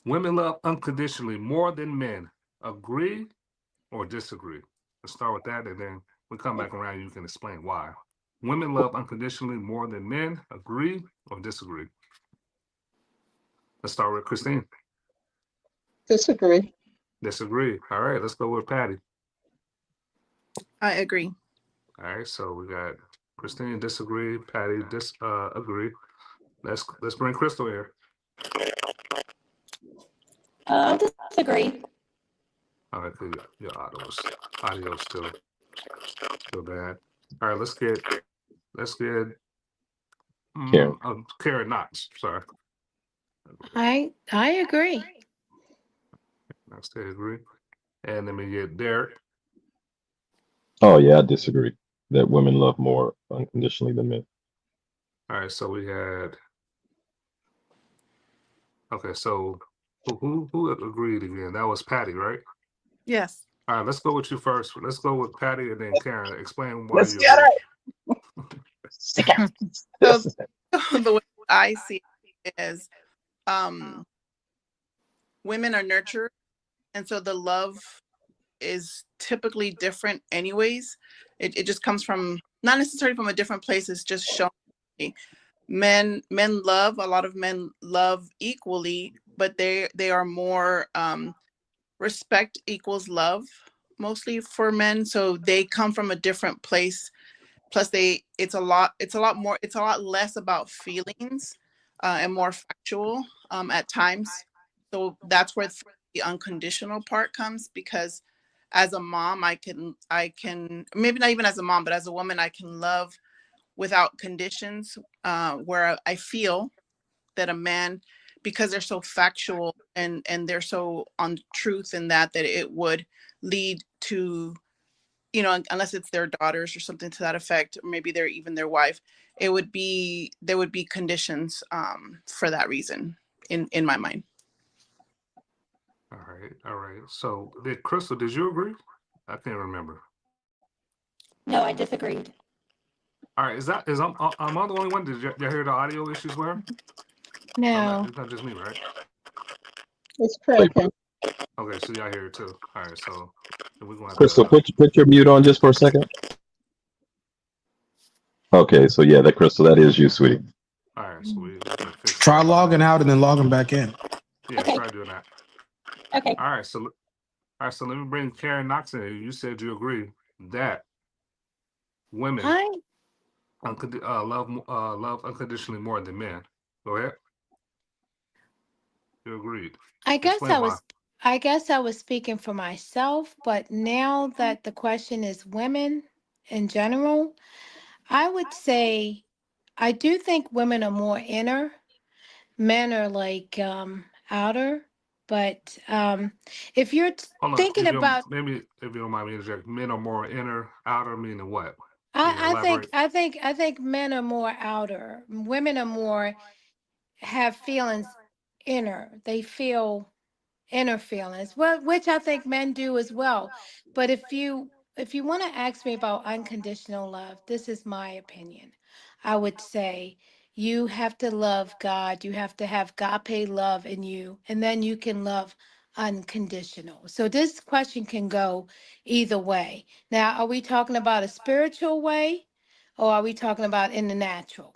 Women love unconditionally more than men. Agree or disagree? Let's start with that, and then we come back around. You can explain why. Women love unconditionally more than men. Agree or disagree? Let's start with Christine. Disagree. Disagree. All right, let's go with Patty. I agree. All right, so we got Christine disagree, Patty agree. Let's bring Crystal here. Disagree. All right, your audio still bad. All right, let's get Karen. Karen Knox. Sorry, I agree. I still agree. And then we get Derek. Oh yeah, I disagree. That women love more unconditionally than men. All right, so we had okay. So who agreed again? That was Patty, right? Yes. All right, let's go with you first. Let's go with Patty and then Karen. Explain why Let's you get agree. it. So the way I see it is women are nurtured, and so the love is typically different anyways. It just comes from not necessarily from a different place, it's just shown. Men love, a lot of men love equally, but they are more respect equals love mostly for men, so they come from a different place. Plus it's a lot less about feelings and more factual at times. So that's where the unconditional part comes, because as a mom I can maybe not even as a mom, but as a woman I can love without conditions, where I feel that a man, because they're so factual and they're so on truth in that it would lead to, unless it's their daughters or something to that effect, or maybe they're even their wife, there would be conditions for that reason in my mind. All right. So, Crystal, did you agree? I can't remember. No, I disagreed. All right, am I the only one? Did y'all hear the audio issues were? No. It's not just me, right? It's cracking. Okay, so y'all hear it too. All right, so we're gonna have Crystal, to. put your mute on just for a second. Okay, so yeah, that Crystal, that is you, sweetie. All right, so we can fix Try that. logging out and then logging back in. Yeah, Okay. try doing that. Okay. All right, so let me bring Karen Knox in. You said you agree that women I love unconditionally more than men. Go ahead. You agreed. I guess Explain I why. was I guess I was speaking for myself, but now that the question is women in general, I would say I do think women are more inner, men are like outer, but if you're Hold on, thinking about if you don't mind me interjecting, men are more inner, outer, meaning what? Can you I think elaborate? men are more outer. Women are more have feelings inner. They feel inner feelings, well, which I think men do as well. But if you want to ask me about unconditional love, this is my opinion. I would say you have to love God. You have to have agape love in you, and then you can love unconditional. So this question can go either way. Now, are we talking about a spiritual way, or are we talking about in the natural?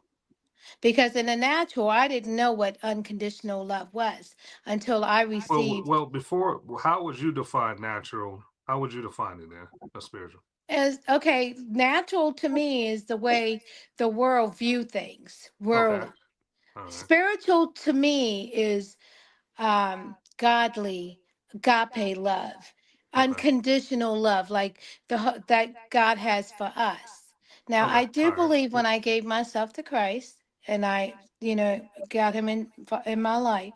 Because in the natural, I didn't know what unconditional love was until I received Before, how would you define natural? How would you define it then? A spiritual. as okay, natural to me is the way the world view things. Okay. World All right. spiritual to me is godly, agape love, Okay. unconditional love, like that God has for us. Now, Okay. I do All right. believe when I gave myself to Christ and I, got him in my life,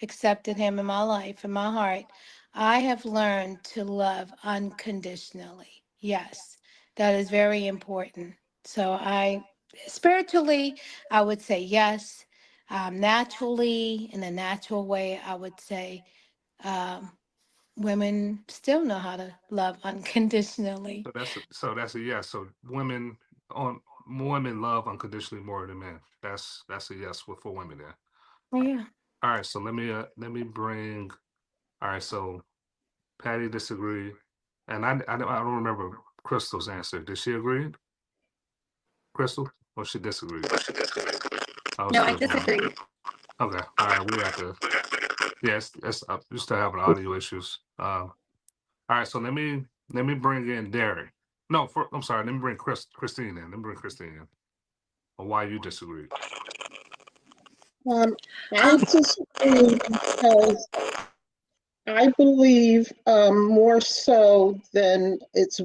accepted him in my life, in my heart, I have learned to love unconditionally. Yes, that is very important. So spiritually, I would say yes. Naturally, in a natural way, I would say um, women still know how to love unconditionally. So that's a yes. So women love unconditionally more than men. That's a yes for women then. Yeah. All right, so let me bring. All right, so Patty disagreed, and I don't remember Crystal's answer. Did she agree, Crystal, or she disagreed? Oh, No, I still going. disagree. Okay, all right, we have to. Yes, that's we still having audio issues. All right, so let me bring in Derek. No, I'm sorry. Let me bring Christine in. Let me bring Christine in. Or why you disagree? I disagree because I believe more so than it's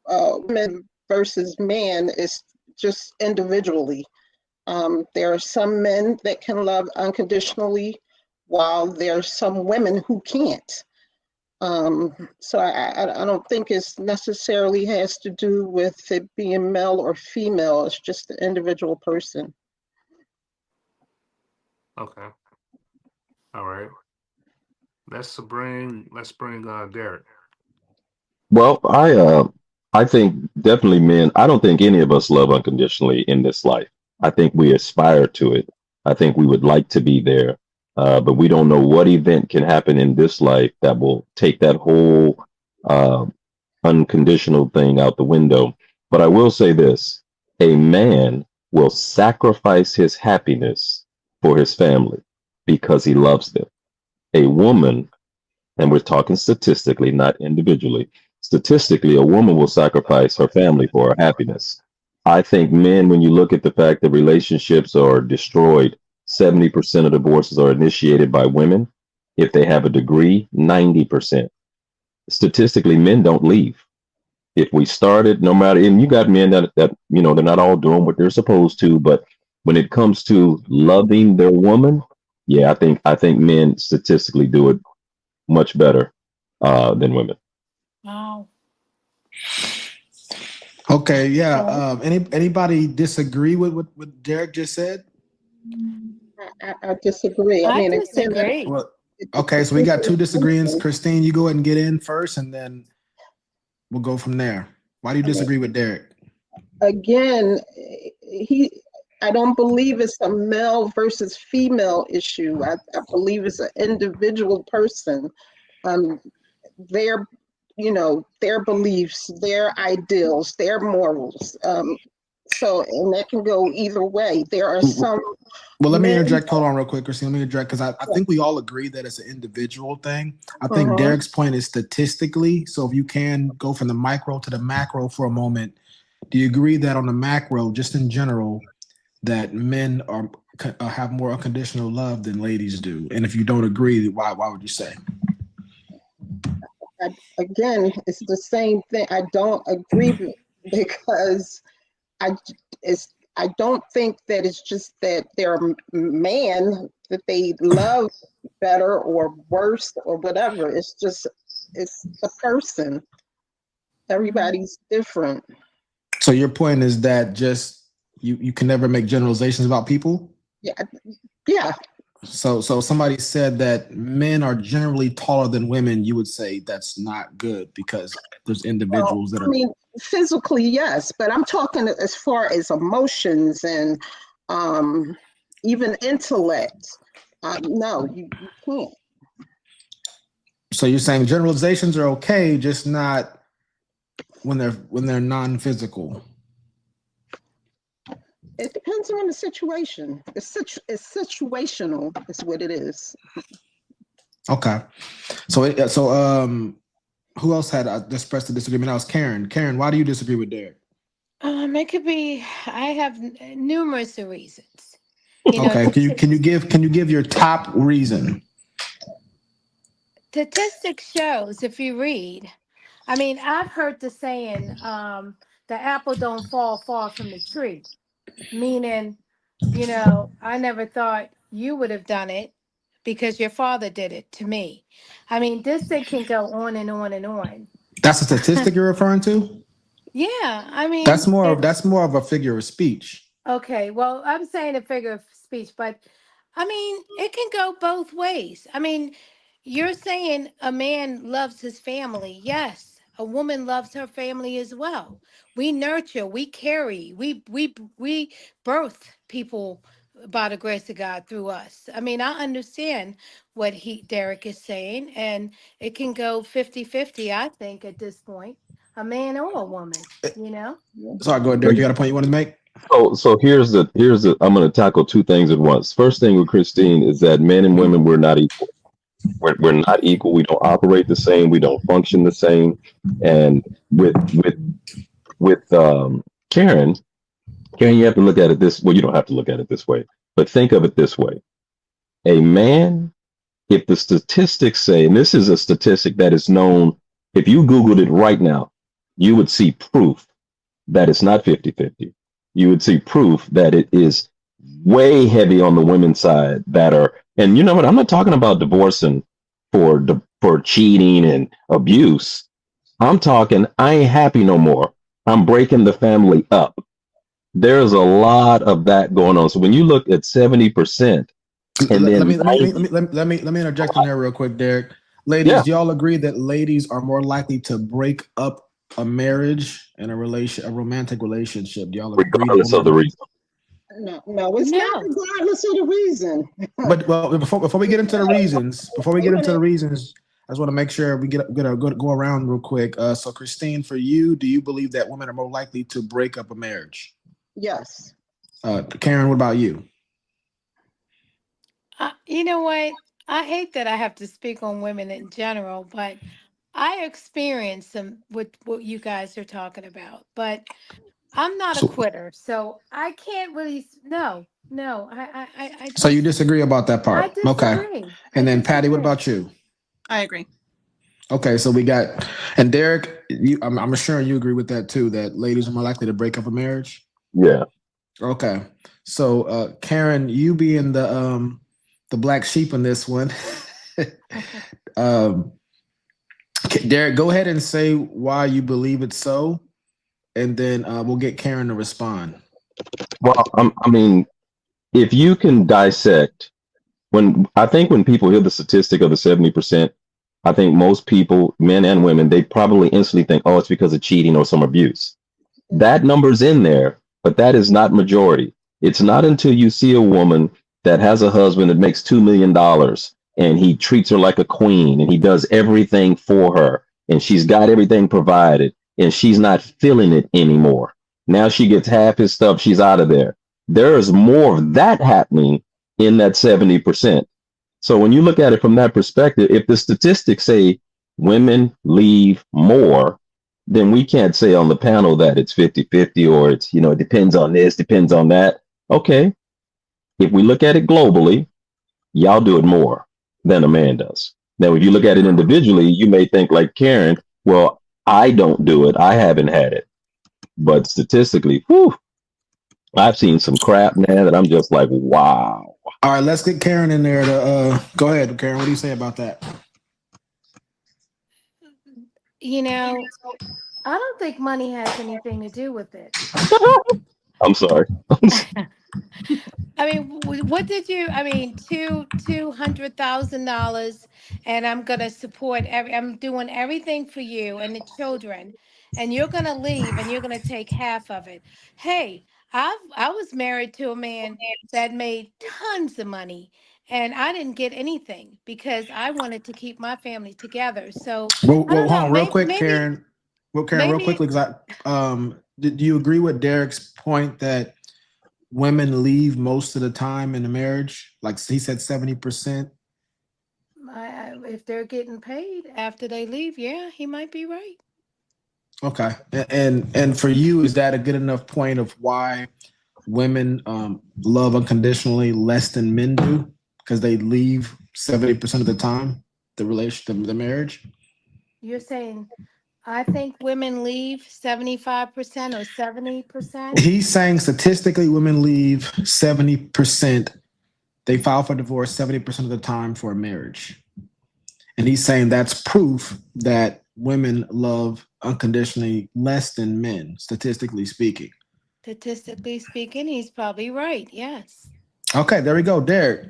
women versus man is just individually. There are some men that can love unconditionally, while there are some women who can't. So I don't think it's necessarily has to do with it being male or female. It's just the individual person. Okay, all right. Let's bring Derek. Well, I think definitely men. I don't think any of us love unconditionally in this life. I think we aspire to it. I think we would like to be there, but we don't know what event can happen in this life that will take that whole uh, unconditional thing out the window. But I will say this: a man will sacrifice his happiness for his family because he loves them. A woman, and we're talking statistically, not individually. Statistically, a woman will sacrifice her family for her happiness. I think men, when you look at the fact that relationships are destroyed, 70% of divorces are initiated by women. If they have a degree, 90%. Statistically, men don't leave. If we started, no matter, and you got men that they're not all doing what they're supposed to, but when it comes to loving their woman, yeah, I think men statistically do it much better than women. Wow. Okay, yeah. Well, Anybody disagree with what Derek just said? I disagree. I I mean, again, disagree. Well, okay, so we got two disagreements. Christine, you go ahead and get in first, and then we'll go from there. Why do you I mean, disagree with Derek? again, he. I don't believe it's a male versus female issue. I believe it's an individual person. Um, their, their beliefs, their ideals, their morals. So, and that can go either way. There are some Well, let me men. interject. Hold on, real quick, Christine. Let me interject because I think we all agree that it's an individual thing. I think Uh-huh. Derek's point is statistically. So if you can go from the micro to the macro for a moment, do you agree that on the macro, just in general, that men have more unconditional love than ladies do? And if you don't agree, why would you say? Again, it's the same thing. I don't agree because I it's I don't think that it's just that they're man that they love better or worse or whatever. It's the person. Everybody's different. So your point is that just you can never make generalizations about people? Yeah, yeah. So somebody said that men are generally taller than women, you would say that's not good because there's Well, individuals that I are. mean, physically, yes, but I'm talking as far as emotions and um, even intellect. No, you can't. So you're saying generalizations are okay, just not when they're non-physical. It depends on the situation. It's situational, is what it is. Okay. So who else had expressed a disagreement? That was Karen. Karen, why do you disagree with Derek? It could be. I have numerous reasons. Okay. Can you give your top reason? Statistics shows if you read. I mean, I've heard the saying, "The apple don't fall far from the tree," meaning, I never thought you would have done it because your father did it to me. I mean, this thing can go on and on and on. That's a statistic you're referring to? Yeah, I That's mean, more of it's that's more of a figure of speech. okay. Well, I'm saying a figure of speech, but I mean, it can go both ways. I mean, you're saying a man loves his family. Yes, a woman loves her family as well. We nurture, we carry, we birth people by the grace of God through us. I mean, I understand what Derek is saying, and it can go 50-50, I think, at this point, a man or a woman, you know? Sorry, go ahead, Derek. You got a point you want to make? So here's the I'm going to tackle two things at once. First thing with Christine is that men and women, we're not equal. We're not equal. We don't operate the same. We don't function the same. And with Karen, you have to look at it this. Well, you don't have to look at it this way, but think of it this way: a man, if the statistics say, and this is a statistic that is known, if you Googled it right now, you would see proof that it's not 50-50. You would see proof that it is way heavy on the women's side that are, and you know what? I'm not talking about divorcing for cheating and abuse. I'm talking, I ain't happy no more. I'm breaking the family up. There's a lot of that going on. So when you look at 70% and Let then me let me let 90, me let me interject in there real quick, Derek. yeah, Ladies, do y'all agree that ladies are more likely to break up a marriage and a romantic relationship? Do y'all agree that regardless women of are the more? reason. No, it's not No. regardless of the reason. But well, before we get into the reasons, Wait a minute. I just want to make sure we go around real quick. So, Christine, for you, do you believe that women are more likely to break up a marriage? Yes. Karen, what about you? You know what? I hate that I have to speak on women in general, but I experienced some what you guys are talking about. But I'm not a So, quitter, so I can't really. No, no, I so you just, disagree about that I part? Okay. disagree. I And then Patty, what disagree. about you? I agree. Okay, so we got and Derek, I'm sure you agree with that too. That ladies are more likely to break up a marriage. Yeah. Okay, so Karen, you being the black sheep in this one, um, Derek, go ahead and say why you believe it's so, and then we'll get Karen to respond. Well, I mean, if you can dissect, when people hear the statistic of the 70%, I think most people, men and women, they probably instantly think, oh, it's because of cheating or some abuse. That number's in there, but that is not majority. It's not until you see a woman that has a husband that makes $2 million and he treats her like a queen and he does everything for her and she's got everything provided and she's not feeling it anymore. Now she gets half his stuff, she's out of there. There is more of that happening in that 70%. So when you look at it from that perspective, if the statistics say women leave more, then we can't say on the panel that it's 50-50 or it's, it depends on this, depends on that. Okay. If we look at it globally, y'all do it more than a man does. Now, if you look at it individually, you may think like Karen, well, I don't do it. I haven't had it. But statistically, whew, I've seen some crap, man, that I'm just like, wow. All right, let's get Karen in there to go ahead, Karen. What do you say about that? You know, I don't think money has anything to do with it. I'm sorry. I mean, what did you? I mean, $200,000, and I'm gonna support every. I'm doing everything for you and the children, and you're gonna leave, and you're gonna take half of it. Hey, I was married to a man that made tons of money, and I didn't get anything because I wanted to keep my family together. So I Well, don't hold know. on, real Maybe, quick, maybe, Karen. Well, Karen, real maybe. quickly, because do you agree with Derek's point that women leave most of the time in a marriage? Like he said, 70%. If they're getting paid after they leave, yeah, he might be right. Okay, and for you, is that a good enough point of why women love unconditionally less than men do? Because they leave 70% of the time the marriage. You're saying I think women leave 75% or 70%. He's saying statistically, women leave 70%. They file for divorce 70% of the time for a marriage. And he's saying that's proof that women love unconditionally less than men, statistically speaking. Statistically speaking, he's probably right. Yes. Okay, there we go, Derek.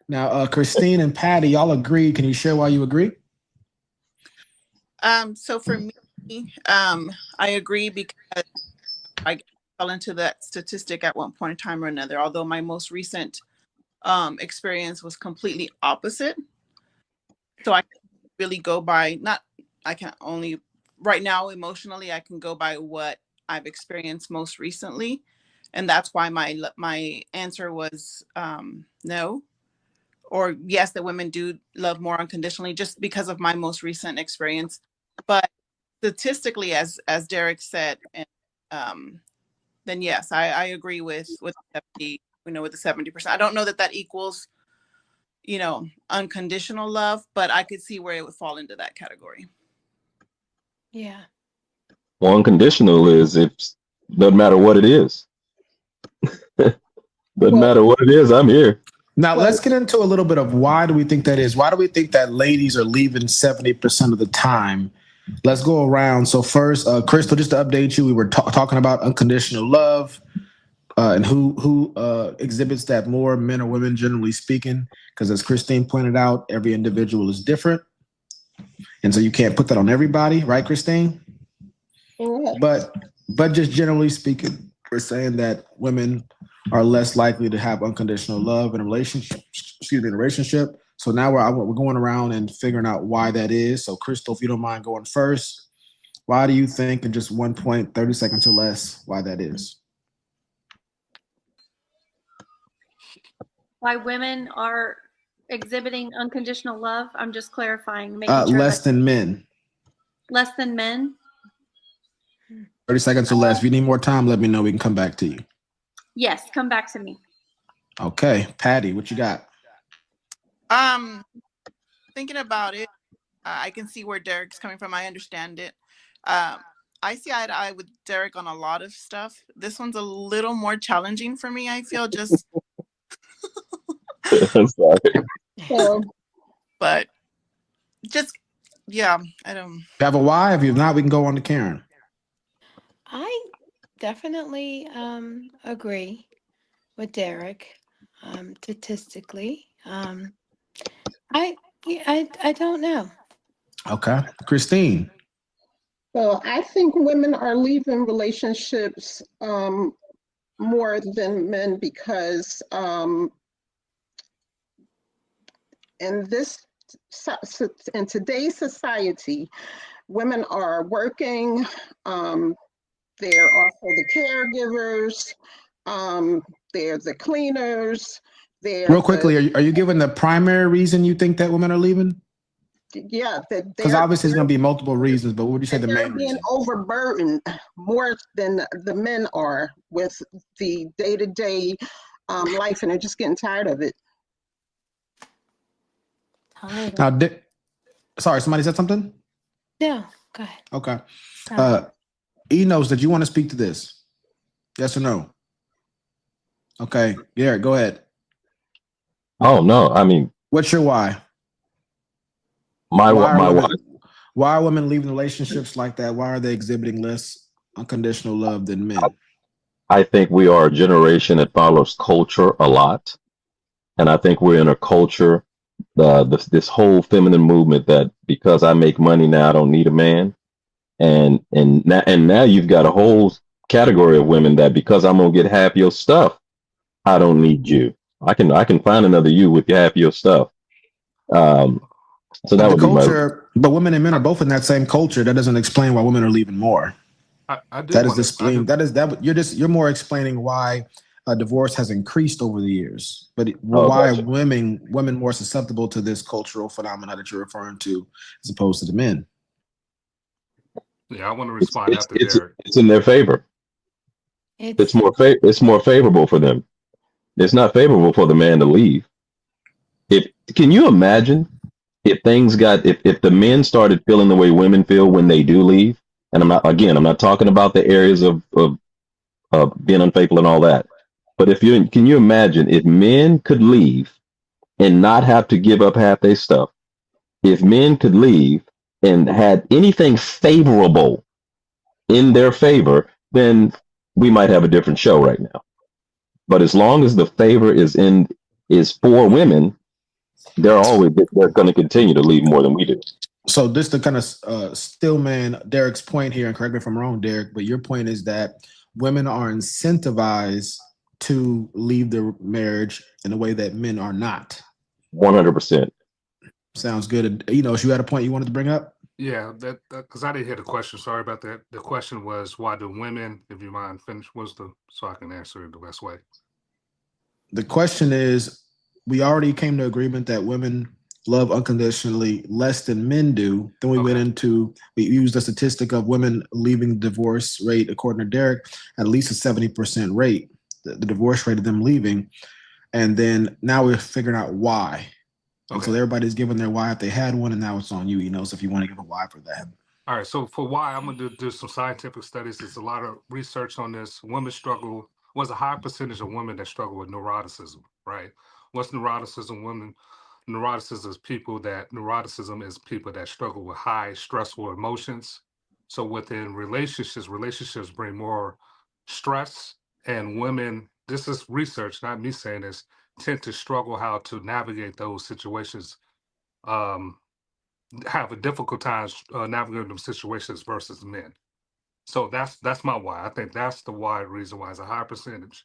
Now, Christine and Patty, y'all agree. Can you share why you agree? So for me, I agree because I fell into that statistic at one point in time or another, although my most recent experience was completely opposite. So I really go by I can only right now emotionally I can go by what I've experienced most recently, and that's why my answer was no, or yes, that women do love more unconditionally just because of my most recent experience. But statistically, as Derek said, and then yes, I agree with 70, with the 70%. I don't know that equals unconditional love, but I could see where it would fall into that category. Yeah. Well, unconditional is if doesn't matter what it is. Doesn't Well, matter what it is, I'm here. Now well, let's get into a little bit of why do we think that is? Why do we think that ladies are leaving 70% of the time? Let's go around. So first, Crystal, just to update you, we were talking about unconditional love and who exhibits that more, men or women, generally speaking. Because as Christine pointed out, every individual is different, and so you can't put that on everybody, right, Christine? correct. But just generally speaking, we're saying that women are less likely to have unconditional love in a relationship. So now we're going around and figuring out why that is. So Crystal, if you don't mind going first, why do you think in just 1 point, 30 seconds or less, why that is? Why women are exhibiting unconditional love? I'm just clarifying, making sure Less than men. less than men. 30 seconds or less. If you need more time, let me know. We can come back to you. Yes, come back to me. Okay, Patty, what you got? Thinking about it, I can see where Derek's coming from. I understand it. I see eye to eye with Derek on a lot of stuff. This one's a little more challenging for me, I feel, just I'm sorry. So, but just yeah, I don't. You have a why? If you're not, we can go on to Karen. I definitely agree with Derek. Statistically, I don't know. Okay, Christine. so I think women are leaving relationships more than men because in today's society, women are working. They're also the caregivers. They're the cleaners. They're Real quickly, are you giving the primary reason you think that women are leaving? yeah, that Because they're obviously, there's going to be multiple reasons, but what would you say the they're main being reason? overburdened more than the men are with the day-to-day life, and they're just getting tired of it. Now, sorry, somebody said something? No, go ahead. Okay. Sorry. Enos, did you want to speak to this? Yes or no? Okay, Garrett, go ahead. Oh no, I mean What's your why? my Why wife. are women leaving relationships like that? Why are they exhibiting less unconditional love than men? I think we are a generation that follows culture a lot, and I think we're in a culture, this whole feminine movement that because I make money now I don't need a man, and now you've got a whole category of women that because I'm gonna get half your stuff, I don't need you. I can find another you with half your stuff. So that But the would be my. culture, but women and men are both in that same culture. That doesn't explain why women are leaving more. I do That is want to. displaying. You're more explaining why divorce has increased over the years, but Oh, why gotcha. women more susceptible to this cultural phenomena that you're referring to, as opposed to the men. Yeah, I want to respond after It's Derek. it's in their favor. It's more favorable for them. It's not favorable for the man to leave. If can you imagine if if the men started feeling the way women feel when they do leave, and I'm not talking about the areas of being unfaithful and all that, but can you imagine if men could leave and not have to give up half their stuff? If men could leave and had anything favorable in their favor, then we might have a different show right now. But as long as the favor is for women, they're going to continue to leave more than we do. So this the kind of still man Derek's point here, and correct me if I'm wrong, Derek, but your point is that women are incentivized to leave their marriage in a way that men are not. 100%. Sounds good. Enos, you had a point you wanted to bring up? Yeah, that because I didn't hear the question. Sorry about that. The question was, why do women, if you mind, finish so I can answer it the best way. The question is, we already came to agreement that women love unconditionally less than men do. Then we went into, we used a statistic of women leaving the divorce rate, according to Derek, at least a 70% rate, the divorce rate of them leaving. And then now we're figuring out why. And so everybody's giving their why if they had one, and now it's on you, so if you want to give a why for that. All right, so for why, I'm going to do some scientific studies. There's a lot of research on this. Women struggle, was a high percentage of women that struggle with neuroticism, right? What's neuroticism? Neuroticism is people that struggle with high stressful emotions. So within relationships bring more stress, and women, this is research, not me saying this, tend to struggle how to navigate those situations, have a difficult time navigating them situations versus men. So that's my why. I think that's the wide reason why it's a high percentage.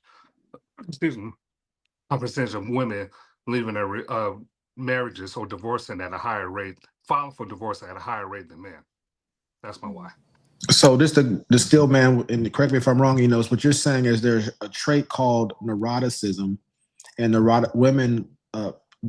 Excuse me, a percentage of women leaving their marriages or divorcing at a higher rate, filing for divorce at a higher rate than men. That's my why. So this the still man, and correct me if I'm wrong, what you're saying is there's a trait called neuroticism, and women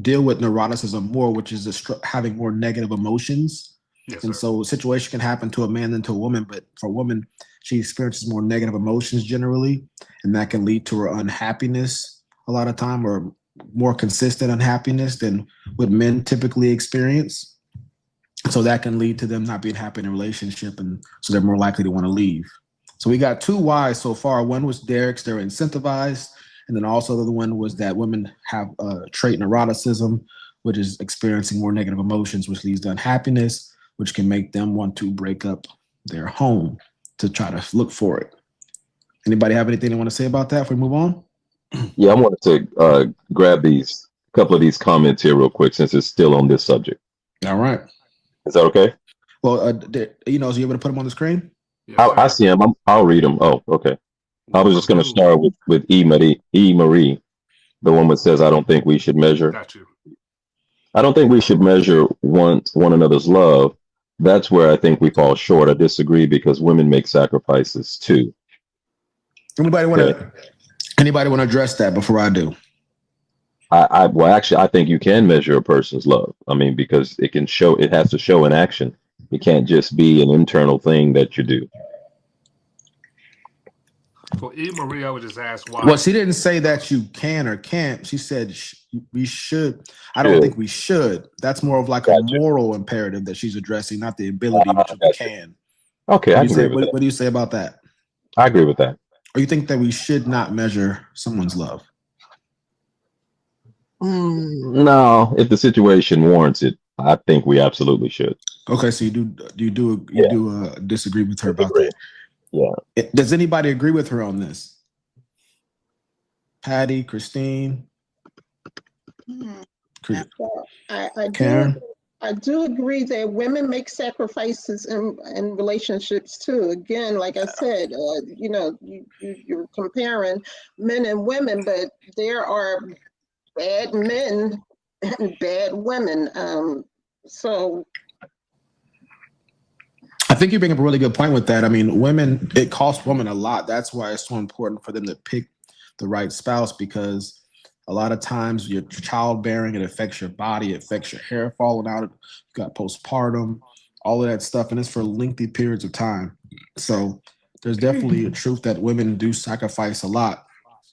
deal with neuroticism more, which is having more negative emotions. Yes, and sir. so a situation can happen to a man than to a woman, but for a woman, she experiences more negative emotions generally, and that can lead to her unhappiness a lot of time, or more consistent unhappiness than what men typically experience. So that can lead to them not being happy in a relationship, and so they're more likely to want to leave. So we got two whys so far. One was Derek's, they're incentivized. And then also the other one was that women have a trait neuroticism, which is experiencing more negative emotions, which leads to unhappiness, which can make them want to break up their home to try to look for it. Anybody have anything they want to say about that before we move on? Yeah, I wanted to grab a couple of these comments here real quick since it's still on this subject. All right. Is that okay? Well, is you able to put them on the screen? Yes, I see them. I'll read them. Oh, okay. I was just going to start with E. Marie, the one that says, I don't think we should measure. Got you. I don't think we should measure one another's love. That's where I think we fall short. I disagree because women make sacrifices too. Anybody want to address that before I do? Well, actually, I think you can measure a person's love. I mean, because it has to show in action. It can't just be an internal thing that you do. For E. Marie, I would just ask why. Well, she didn't say that you can or can't. She said we should. I don't think we should. That's more of like a moral imperative that she's addressing, not the ability, which we can. Okay, I agree with that. What do you say about that? I agree with that. Or you think that we should not measure someone's love? No, if the situation warrants it, I think we absolutely should. Okay, so you do disagree with her about that? Yeah. Does anybody agree with her on this? Patty, Christine, Karen? I do agree that women make sacrifices in relationships too. Again, like I said, you're comparing men and women, but there are bad men and bad women. So I think you bring up a really good point with that. I mean, women, it costs women a lot. That's why it's so important for them to pick the right spouse, because a lot of times your childbearing, it affects your body, it affects your hair falling out, you got postpartum, all of that stuff, and it's for lengthy periods of time. So there's definitely a truth that women do sacrifice a lot.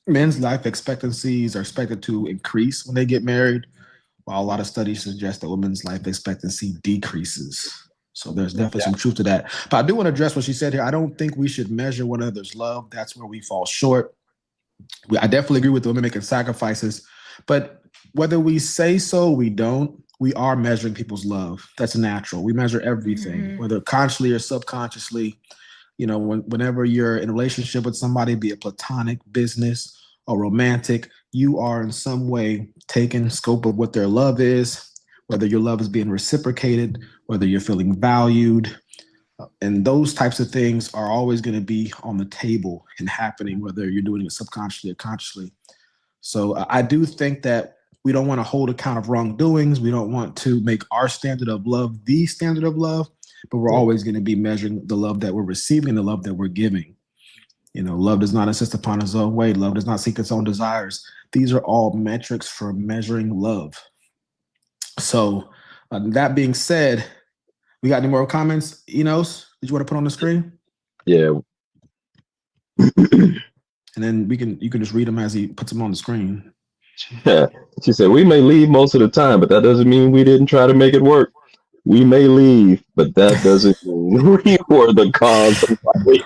Men's life expectancies are expected to increase when they get married, while a lot of studies suggest that women's life expectancy decreases. So there's definitely some truth to that. But I do want to address what she said here. I don't think we should measure one another's love. That's where we fall short. I definitely agree with the women making sacrifices, but whether we say so, we don't, we are measuring people's love. That's natural. We measure everything, whether consciously or subconsciously. Whenever you're in a relationship with somebody, be it platonic, business, or romantic, you are in some way taking scope of what their love is, whether your love is being reciprocated, whether you're feeling valued, And those types of things are always going to be on the table and happening, whether you're doing it subconsciously or consciously. So I do think that we don't want to hold account of wrongdoings. We don't want to make our standard of love the standard of love, but we're always going to be measuring the love that we're receiving, the love that we're giving. You know, love does not insist upon its own way. Love does not seek its own desires. These are all metrics for measuring love. So that being said, we got any more comments? Enos, did you want to put on the screen? Yeah. And then you can just read them as he puts them on the screen. Yeah. She said, we may leave most of the time, but that doesn't mean we didn't try to make it work. We may leave, but that doesn't mean we were the cause of why we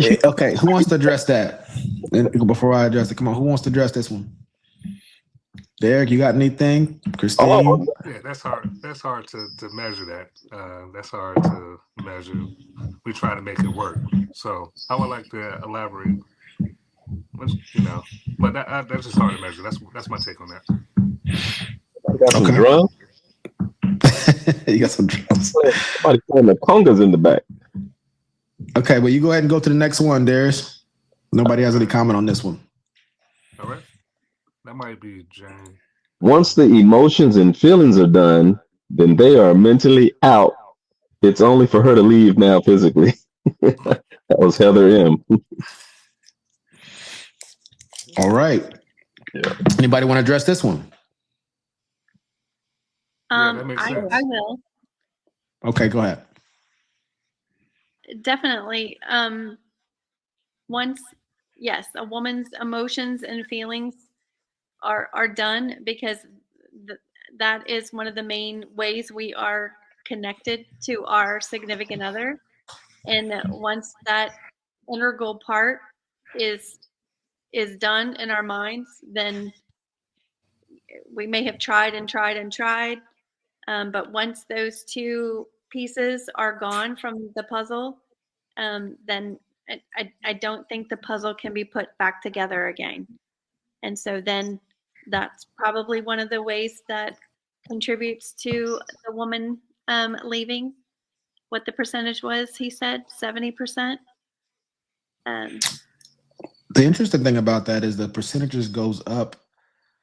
yeah. Okay, who wants to address that? And before I address it, come on, who wants to address this one? Derek, you got anything? Christine? Yeah, that's hard. That's hard to measure that. That's hard to measure. We try to make it work. So I would like to elaborate. You know, but that's just hard to measure. That's my take on that. got some drums. You got some drums. Somebody playing the congas in the back. Okay, well, you go ahead and go to the next one, Darius. Nobody has any comment on this one. All right. That might be Jane. Once the emotions and feelings are done, then they are mentally out. It's only for her to leave now physically. That was Heather M. All right. Yeah. Anybody want to address this one? That makes sense. I will. Okay, go ahead. Definitely. Once, yes, a woman's emotions and feelings are done, because that is one of the main ways we are connected to our significant other. And once that integral part is done in our minds, then we may have tried and tried and tried. But once those two pieces are gone from the puzzle, then I don't think the puzzle can be put back together again. And so then that's probably one of the ways that contributes to the woman leaving. What the percentage was, he said, 70%. The interesting thing about that is the percentages goes up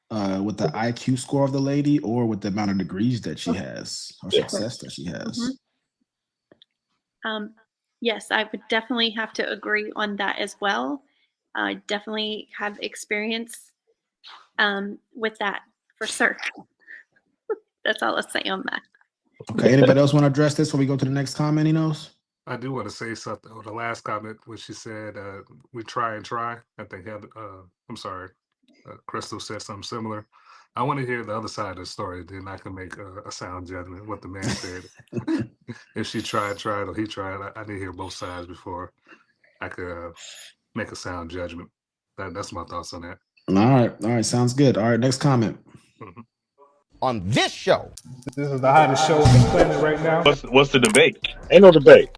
with the IQ score of the lady or with the amount of degrees that she has or success that she has. Mm-hmm. Yes, I would definitely have to agree on that as well. I definitely have experience with that for certain. That's all I'll say on that. Okay, anybody else want to address this before we go to the next comment, Enos? I do want to say something on the last comment, which she said, we try and try. I think, I'm sorry, Crystal said something similar. I want to hear the other side of the story, then I can make a sound judgment what the man said. If she tried or he tried, I need to hear both sides before I could make a sound judgment. That's my thoughts on that. All right, sounds good. All right, next comment. Mm-hmm. On this show. This is the hottest show on the planet right now. What's the debate? Ain't no debate.